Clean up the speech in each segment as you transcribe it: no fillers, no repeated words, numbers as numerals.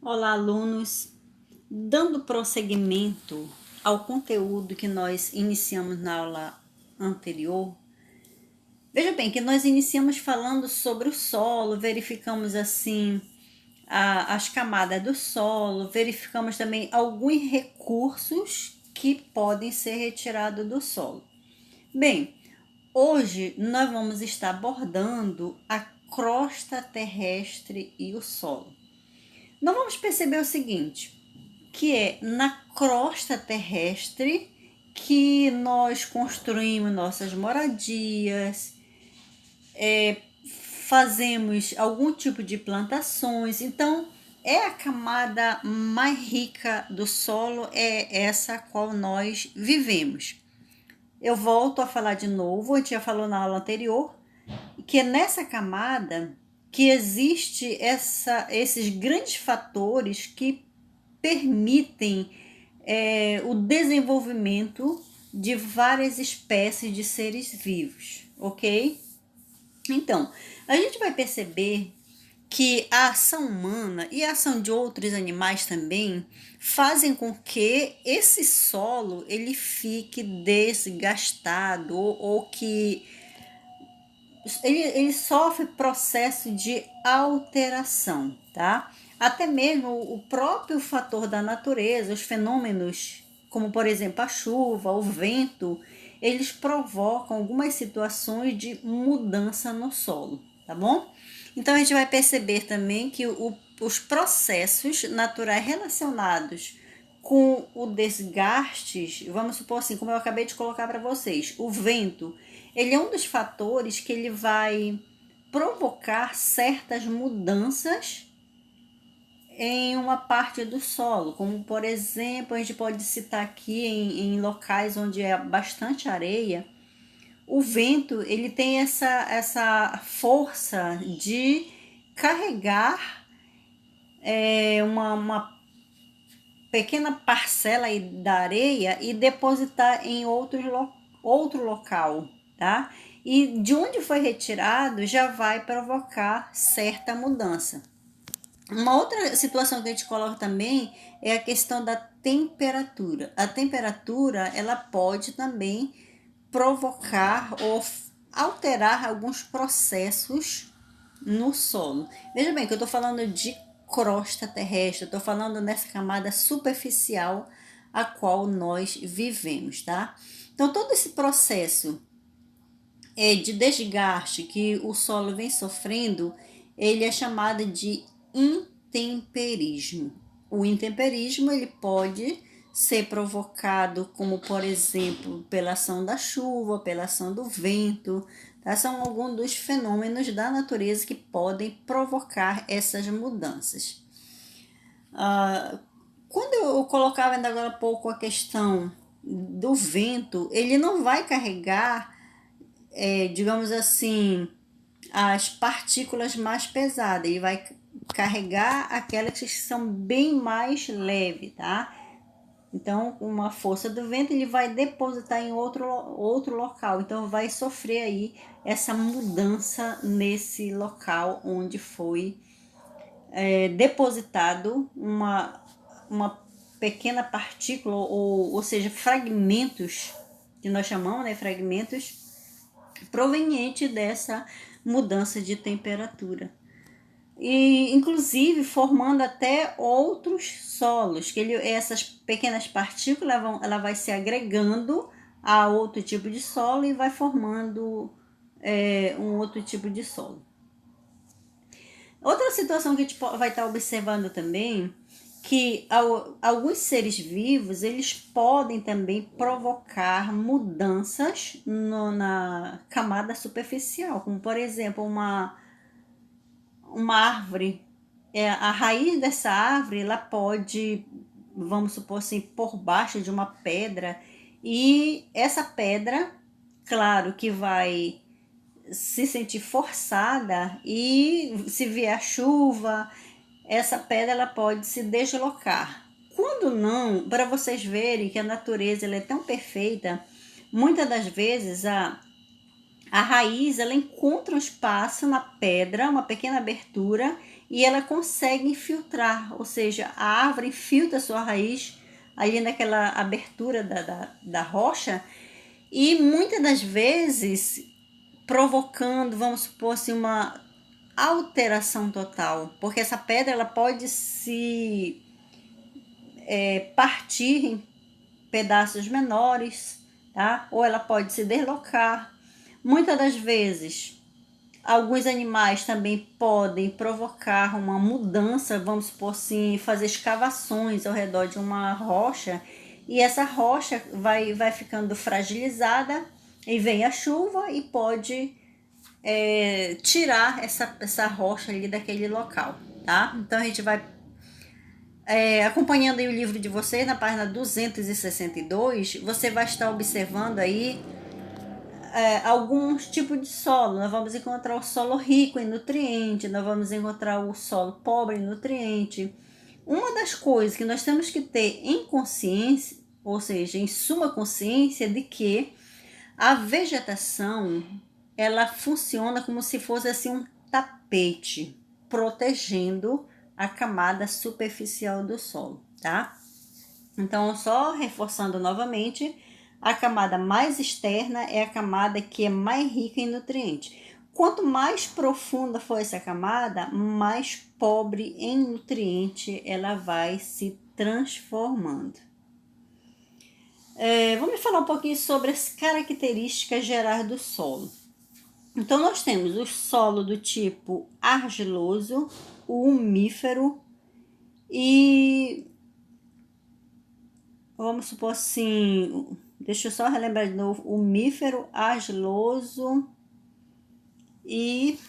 Olá, alunos! Dando prosseguimento ao conteúdo que nós iniciamos na aula anterior, veja bem que nós iniciamos falando sobre o solo, verificamos assim as camadas do solo, verificamos também alguns recursos que podem ser retirados do solo. Bem, hoje nós vamos estar abordando a crosta terrestre e o solo. Nós vamos perceber o seguinte, que é na crosta terrestre que nós construímos nossas moradias, fazemos algum tipo de plantações. Então, é a camada mais rica do solo, é essa a qual nós vivemos. Eu volto a falar de novo, a gente já falou na aula anterior, que é nessa camada que existe esses grandes fatores que permitem o desenvolvimento de várias espécies de seres vivos, ok? Então, a gente vai perceber que a ação humana e a ação de outros animais também fazem com que esse solo ele fique desgastado ou que ele sofre processo de alteração, tá? Até mesmo o próprio fator da natureza, os fenômenos, como por exemplo a chuva, o vento, eles provocam algumas situações de mudança no solo, tá bom? Então a gente vai perceber também que os processos naturais relacionados com o desgaste, vamos supor assim, como eu acabei de colocar para vocês, o vento, ele é um dos fatores que ele vai provocar certas mudanças em uma parte do solo, como por exemplo, a gente pode citar aqui em locais onde é bastante areia, o vento ele tem essa força de carregar uma pequena parcela da areia e depositar em outro local, tá? E de onde foi retirado já vai provocar certa mudança. Uma outra situação que a gente coloca também é a questão da temperatura. A temperatura ela pode também provocar ou alterar alguns processos no solo. Veja bem que eu estou falando de crosta terrestre, estou falando nessa camada superficial a qual nós vivemos, tá? Então todo esse processo de desgaste que o solo vem sofrendo, ele é chamado de intemperismo. O intemperismo ele pode ser provocado, como por exemplo, pela ação da chuva, pela ação do vento, tá? São alguns dos fenômenos da natureza que podem provocar essas mudanças. Quando eu colocava ainda agora há pouco a questão do vento, ele não vai carregar, digamos assim, as partículas mais pesadas, ele vai carregar aquelas que são bem mais leves, tá? Então, com uma força do vento, ele vai depositar em outro local. Então, vai sofrer aí essa mudança nesse local onde foi depositado uma pequena partícula, ou seja, fragmentos, que nós chamamos, né, fragmentos, proveniente dessa mudança de temperatura. E inclusive formando até outros solos, que essas pequenas partículas ela vai se agregando a outro tipo de solo e vai formando um outro tipo de solo. Outra situação que a gente vai estar observando também, que alguns seres vivos eles podem também provocar mudanças na camada superficial, como por exemplo uma árvore, a raiz dessa árvore ela pode, vamos supor assim, por baixo de uma pedra, e essa pedra, claro que vai se sentir forçada, e se vier chuva, essa pedra ela pode se deslocar. Quando não, para vocês verem que a natureza ela é tão perfeita, muitas das vezes a raiz ela encontra um espaço na pedra, uma pequena abertura, e ela consegue infiltrar, ou seja, a árvore infiltra a sua raiz ali naquela abertura da rocha, e muitas das vezes provocando, vamos supor assim, uma alteração total, porque essa pedra ela pode se partir em pedaços menores, tá? Ou ela pode se deslocar. Muitas das vezes, alguns animais também podem provocar uma mudança, vamos supor assim, fazer escavações ao redor de uma rocha, e essa rocha vai ficando fragilizada, e vem a chuva e pode tirar essa rocha ali daquele local, tá? Então a gente vai acompanhando aí o livro de vocês, na página 262, você vai estar observando aí alguns tipos de solo. Nós vamos encontrar o solo rico em nutriente, nós vamos encontrar o solo pobre em nutriente. Uma das coisas que nós temos que ter em consciência, ou seja, em suma consciência, de que a vegetação ela funciona como se fosse assim um tapete, protegendo a camada superficial do solo, tá? Então, só reforçando novamente, a camada mais externa é a camada que é mais rica em nutrientes. Quanto mais profunda for essa camada, mais pobre em nutriente ela vai se transformando. Vamos falar um pouquinho sobre as características gerais do solo. Então, nós temos o solo do tipo argiloso, o umífero e vamos supor assim, deixa eu só relembrar de novo, umífero, argiloso e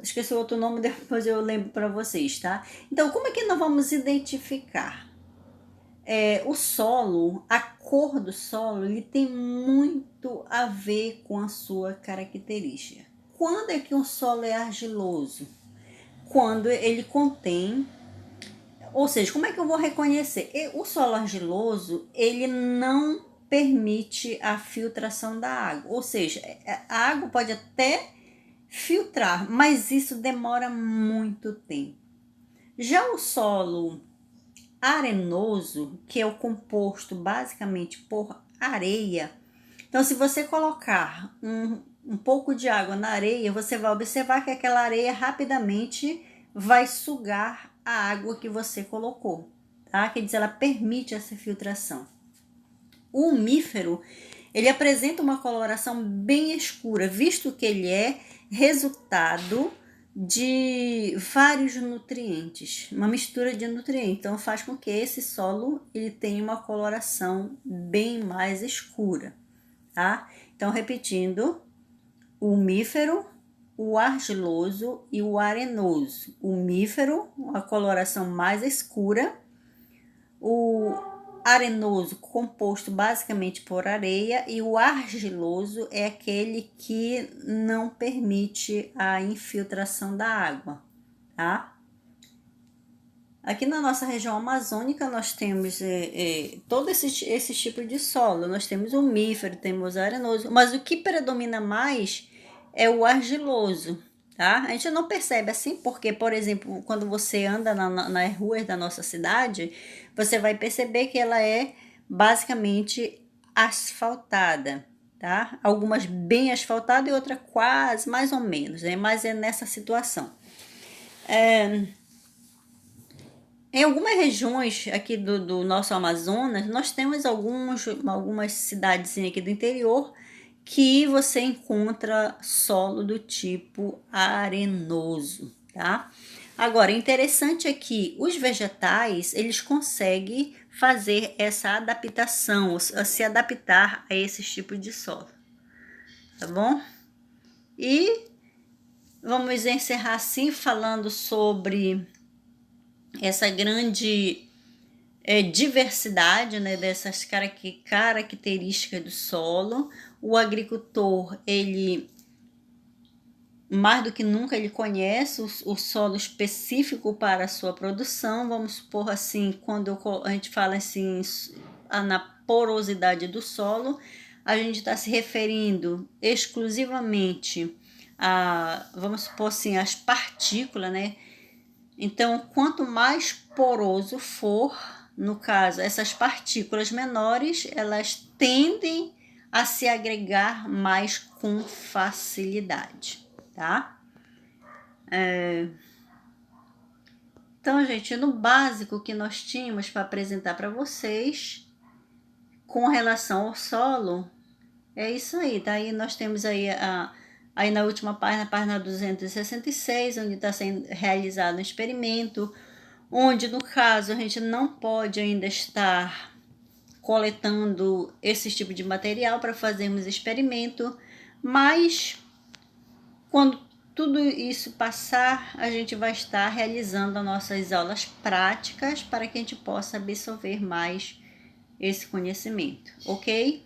esqueci o outro nome, depois eu lembro para vocês, tá? Então, como é que nós vamos identificar? O solo, a cor do solo, ele tem muito a ver com a sua característica. Quando é que um solo é argiloso? Quando ele contém, ou seja, como é que eu vou reconhecer? O solo argiloso, ele não permite a filtração da água, ou seja, a água pode até filtrar, mas isso demora muito tempo. Já o solo arenoso, que é o composto basicamente por areia, então se você colocar um pouco de água na areia, você vai observar que aquela areia rapidamente vai sugar a água que você colocou, tá? Quer dizer, ela permite essa filtração. O umífero, ele apresenta uma coloração bem escura, visto que ele é resultado de vários nutrientes, uma mistura de nutrientes, então faz com que esse solo ele tenha uma coloração bem mais escura, tá? Então, repetindo, o umífero, o argiloso e o arenoso. O umífero, a coloração mais escura, o arenoso, composto basicamente por areia, e o argiloso é aquele que não permite a infiltração da água, tá? Aqui na nossa região amazônica nós temos todo esse tipo de solo. Nós temos o umífero, temos o arenoso, mas o que predomina mais é o argiloso, tá? A gente não percebe assim porque, por exemplo, quando você anda nas ruas da nossa cidade, você vai perceber que ela é basicamente asfaltada, tá? Algumas bem asfaltadas e outras quase, mais ou menos, né? Mas é nessa situação. Em algumas regiões aqui do nosso Amazonas, nós temos algumas cidades aqui do interior que você encontra solo do tipo arenoso, tá? Agora, interessante é que os vegetais, eles conseguem fazer essa adaptação, se adaptar a esses tipos de solo, tá bom? E vamos encerrar assim falando sobre essa grande diversidade, né, dessas características do solo. O agricultor, ele mais do que nunca ele conhece o solo específico para a sua produção. Vamos supor assim, quando a gente fala assim na porosidade do solo, a gente está se referindo exclusivamente vamos supor assim, as partículas, né? Então, quanto mais poroso for, no caso, essas partículas menores, elas tendem a se agregar mais com facilidade, tá? Então, gente, no básico que nós tínhamos para apresentar para vocês, com relação ao solo, é isso aí, tá? Aí nós temos aí na última página, página 266, onde está sendo realizado um experimento, onde no caso a gente não pode ainda estar coletando esse tipo de material para fazermos experimento, mas quando tudo isso passar, a gente vai estar realizando as nossas aulas práticas para que a gente possa absorver mais esse conhecimento, ok?